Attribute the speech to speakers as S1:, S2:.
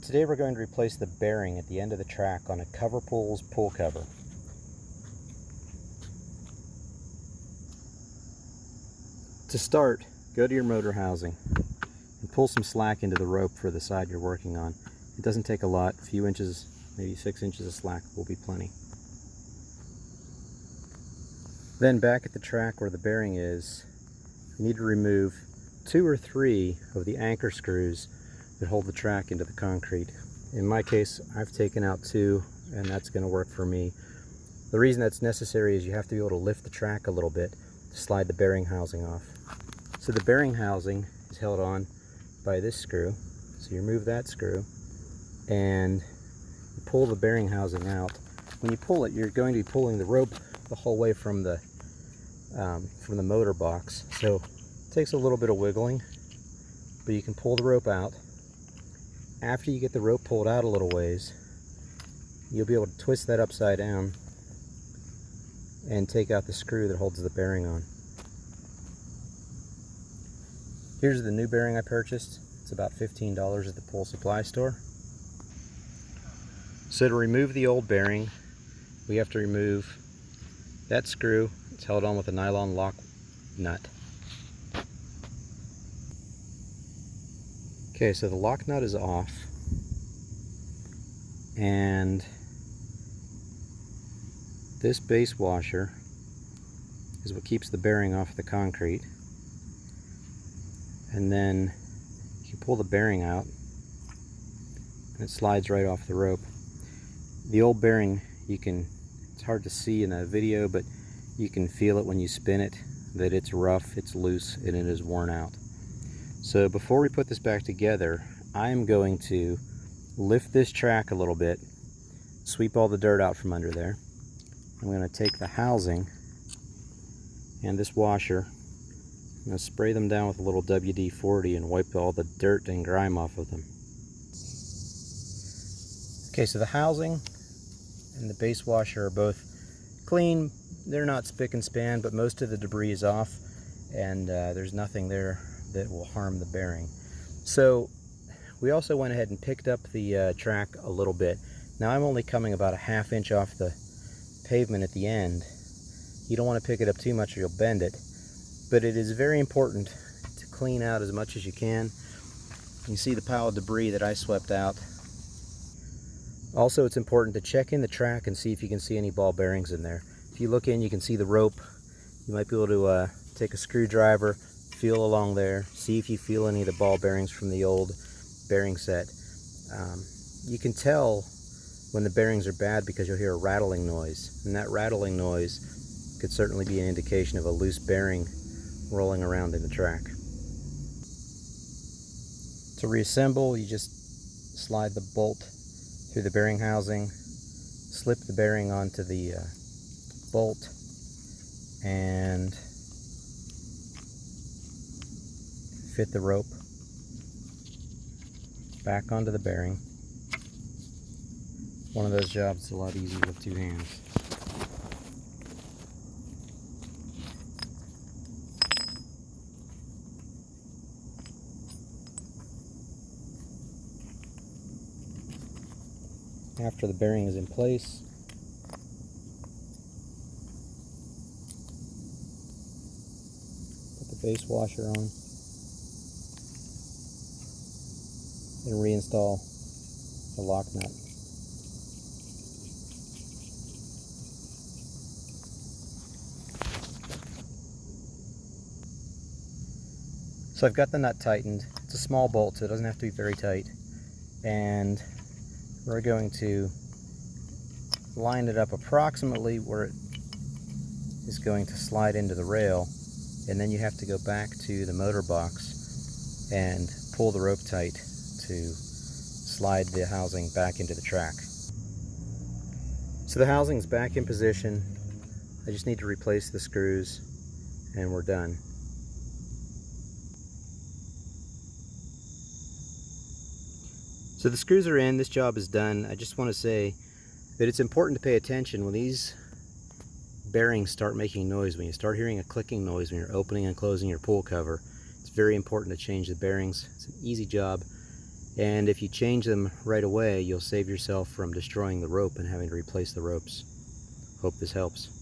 S1: Today we're going to replace the bearing at the end of the track on a CoverPulls pull cover. To start, go to your motor housing and pull some slack into the rope for the side you're working on. It doesn't take a lot, a few inches, maybe 6 inches of slack will be plenty. Then back at the track where the bearing is, you need to remove 2 or 3 of the anchor screws that hold the track into the concrete. In my case, I've taken out 2, and that's going to work for me. The reason that's necessary is you have to be able to lift the track a little bit to slide the bearing housing off. So the bearing housing is held on by this screw. So you remove that screw and you pull the bearing housing out. When you pull it, you're going to be pulling the rope the whole way from the motor box. So it takes a little bit of wiggling, but you can pull the rope out. After you get the rope pulled out a little ways, you'll be able to twist that upside down and take out the screw that holds the bearing on. Here's the new bearing I purchased. It's about $15 at the Pool Supply store. So to remove the old bearing, we have to remove that screw. It's held on with a nylon lock nut. Okay, so the lock nut is off, and this base washer is what keeps the bearing off the concrete. And then you pull the bearing out and it slides right off the rope. The old bearing, it's hard to see in the video, but you can feel it when you spin it, that it's rough, it's loose, and it is worn out. So before we put this back together, I'm going to lift this track a little bit, sweep all the dirt out from under there. I'm going to take the housing and this washer, I'm going to spray them down with a little WD-40 and wipe all the dirt and grime off of them. Okay, so the housing and the base washer are both clean. They're not spick and span, but most of the debris is off, and there's nothing there that will harm the bearing. So we also went ahead and picked up the track a little bit. Now I'm only coming about a ½ inch off the pavement at the end. You don't want to pick it up too much or you'll bend it, but it is very important to clean out as much as you can. You see the pile of debris that I swept out. Also, it's important to check in the track and see if you can see any ball bearings in there. If you look in, you can see the rope. You might be able to take a screwdriver, feel along there, see if you feel any of the ball bearings from the old bearing set. You can tell when the bearings are bad because you'll hear a rattling noise, and that rattling noise could certainly be an indication of a loose bearing rolling around in the track. To reassemble, you just slide the bolt through the bearing housing, slip the bearing onto the bolt, and fit the rope back onto the bearing. One of those jobs is a lot easier with 2 hands. After the bearing is in place, put the base washer on and reinstall the lock nut. So I've got the nut tightened. It's a small bolt, so it doesn't have to be very tight. And we're going to line it up approximately where it is going to slide into the rail, and then you have to go back to the motor box and pull the rope tight to slide the housing back into the track. So the housing's back in position. I just need to replace the screws and we're done. So the screws are in, this job is done. I just want to say that it's important to pay attention when these bearings start making noise, when you start hearing a clicking noise when you're opening and closing your pool cover. It's very important to change the bearings. It's an easy job, And if you change them right away, you'll save yourself from destroying the rope and having to replace the ropes. Hope this helps.